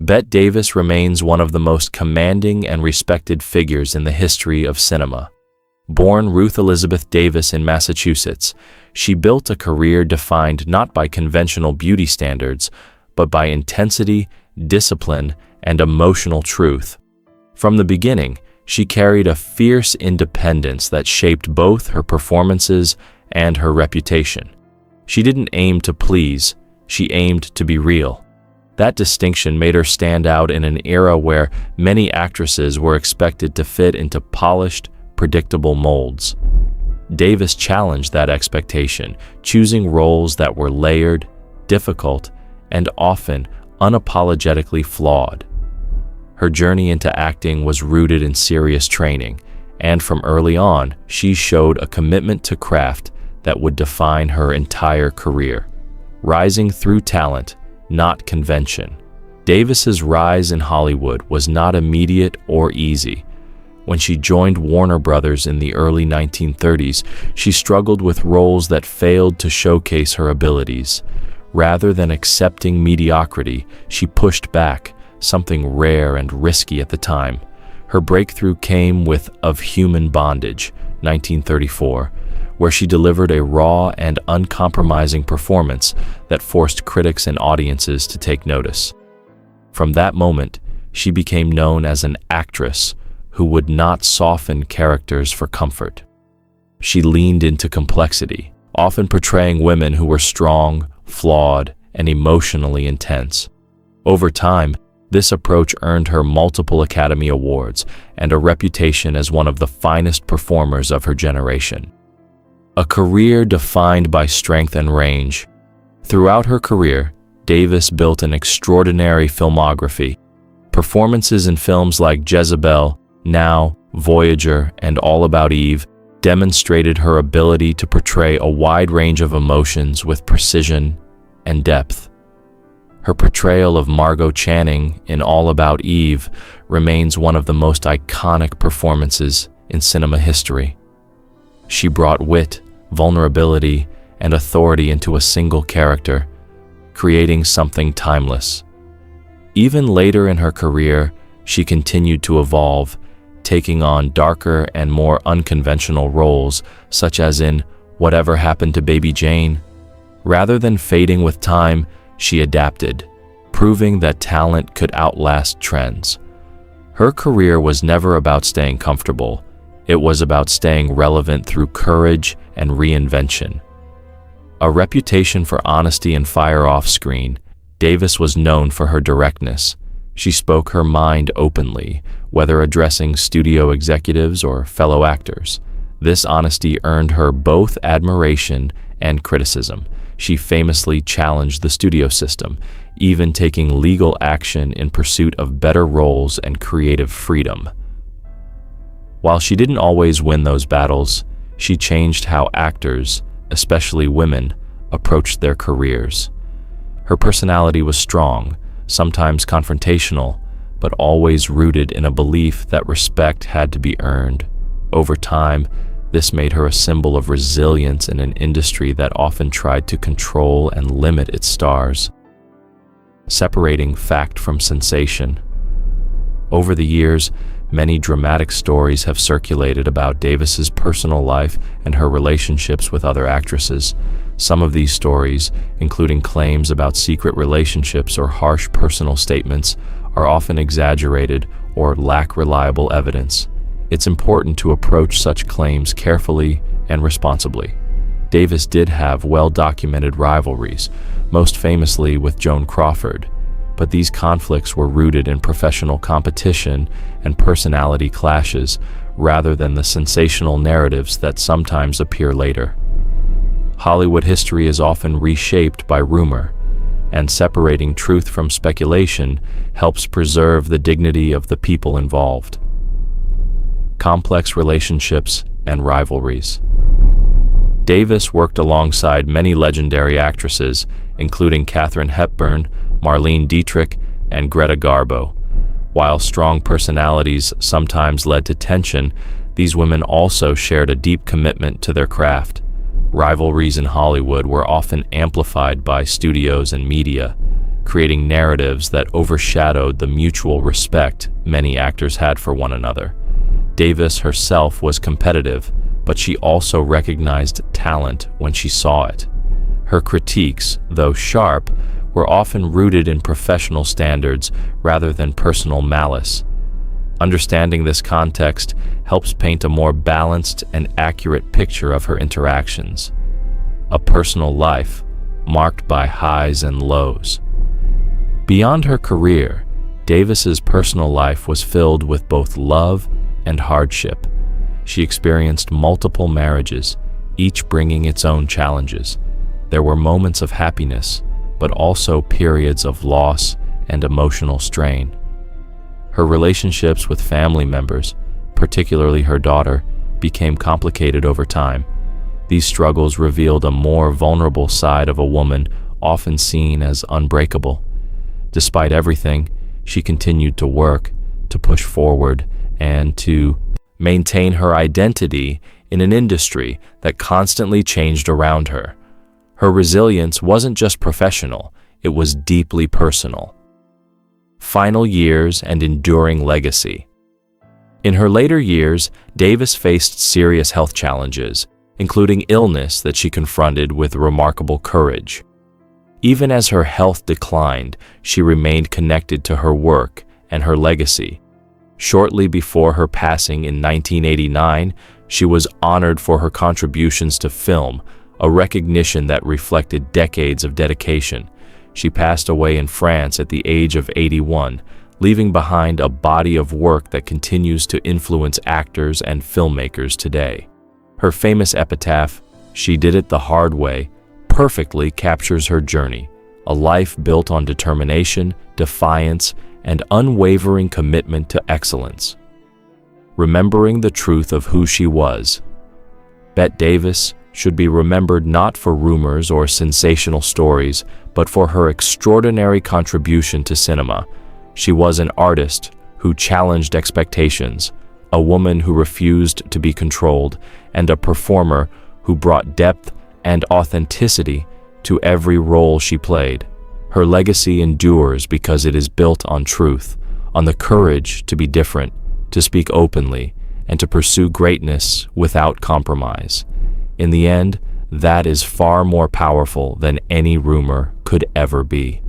Bette Davis remains one of the most commanding and respected figures in the history of cinema. Born Ruth Elizabeth Davis in Massachusetts, she built a career defined not by conventional beauty standards, but by intensity, discipline, and emotional truth. From the beginning, she carried a fierce independence that shaped both her performances and her reputation. She didn't aim to please, she aimed to be real. That distinction made her stand out in an era where many actresses were expected to fit into polished, predictable molds. Davis challenged that expectation, choosing roles that were layered, difficult, and often unapologetically flawed. Her journey into acting was rooted in serious training, and from early on, she showed a commitment to craft that would define her entire career. Rising through talent, not convention. Davis's rise in Hollywood was not immediate or easy. When she joined Warner Brothers in the early 1930s, she struggled with roles that failed to showcase her abilities. Rather than accepting mediocrity, she pushed back, something rare and risky at the time. Her breakthrough came with Of Human Bondage, 1934, where she delivered a raw and uncompromising performance that forced critics and audiences to take notice. From that moment, she became known as an actress who would not soften characters for comfort. She leaned into complexity, often portraying women who were strong, flawed, and emotionally intense. Over time, this approach earned her multiple Academy Awards and a reputation as one of the finest performers of her generation. A career defined by strength and range. Throughout her career, Davis built an extraordinary filmography. Performances in films like Jezebel, Now, Voyager, and All About Eve demonstrated her ability to portray a wide range of emotions with precision and depth. Her portrayal of Margot Channing in All About Eve remains one of the most iconic performances in cinema history. She brought wit, vulnerability, and authority into a single character, creating something timeless. Even later in her career, she continued to evolve, taking on darker and more unconventional roles, such as in Whatever Happened to Baby Jane. Rather than fading with time, she adapted, proving that talent could outlast trends. Her career was never about staying comfortable. It was about staying relevant through courage and reinvention. A reputation for honesty and fire off-screen, Davis was known for her directness. She spoke her mind openly, whether addressing studio executives or fellow actors. This honesty earned her both admiration and criticism. She famously challenged the studio system, even taking legal action in pursuit of better roles and creative freedom. While she didn't always win those battles, she changed how actors, especially women, approached their careers. Her personality was strong, sometimes confrontational, but always rooted in a belief that respect had to be earned. Over time, this made her a symbol of resilience in an industry that often tried to control and limit its stars. Separating fact from sensation. Over the years, many dramatic stories have circulated about Davis's personal life and her relationships with other actresses. Some of these stories, including claims about secret relationships or harsh personal statements, are often exaggerated or lack reliable evidence. It's important to approach such claims carefully and responsibly. Davis did have well-documented rivalries, most famously with Joan Crawford, but these conflicts were rooted in professional competition and personality clashes rather than the sensational narratives that sometimes appear later. Hollywood history is often reshaped by rumor, and separating truth from speculation helps preserve the dignity of the people involved. Complex relationships and rivalries. Davis worked alongside many legendary actresses, including Katharine Hepburn, Marlene Dietrich, and Greta Garbo. While strong personalities sometimes led to tension, these women also shared a deep commitment to their craft. Rivalries in Hollywood were often amplified by studios and media, creating narratives that overshadowed the mutual respect many actors had for one another. Davis herself was competitive, but she also recognized talent when she saw it. Her critiques, though sharp, were often rooted in professional standards rather than personal malice. Understanding this context helps paint a more balanced and accurate picture of her interactions. A personal life marked by highs and lows. Beyond her career, Davis's personal life was filled with both love and hardship. She experienced multiple marriages, each bringing its own challenges. There were moments of happiness, but also periods of loss and emotional strain. Her relationships with family members, particularly her daughter, became complicated over time. These struggles revealed a more vulnerable side of a woman often seen as unbreakable. Despite everything, she continued to work, to push forward, and to maintain her identity in an industry that constantly changed around her. Her resilience wasn't just professional, it was deeply personal. Final years and enduring legacy. In her later years, Davis faced serious health challenges, including illness that she confronted with remarkable courage. Even as her health declined, she remained connected to her work and her legacy. Shortly before her passing in 1989, she was honored for her contributions to film, a recognition that reflected decades of dedication. She passed away in France at the age of 81, leaving behind a body of work that continues to influence actors and filmmakers today. Her famous epitaph, "She did it the hard way," perfectly captures her journey, a life built on determination, defiance, and unwavering commitment to excellence. Remembering the truth of who she was. Bette Davis should be remembered not for rumors or sensational stories, but for her extraordinary contribution to cinema. She was an artist who challenged expectations, a woman who refused to be controlled, and a performer who brought depth and authenticity to every role she played. Her legacy endures because it is built on truth, on the courage to be different, to speak openly, and to pursue greatness without compromise. In the end, that is far more powerful than any rumor could ever be.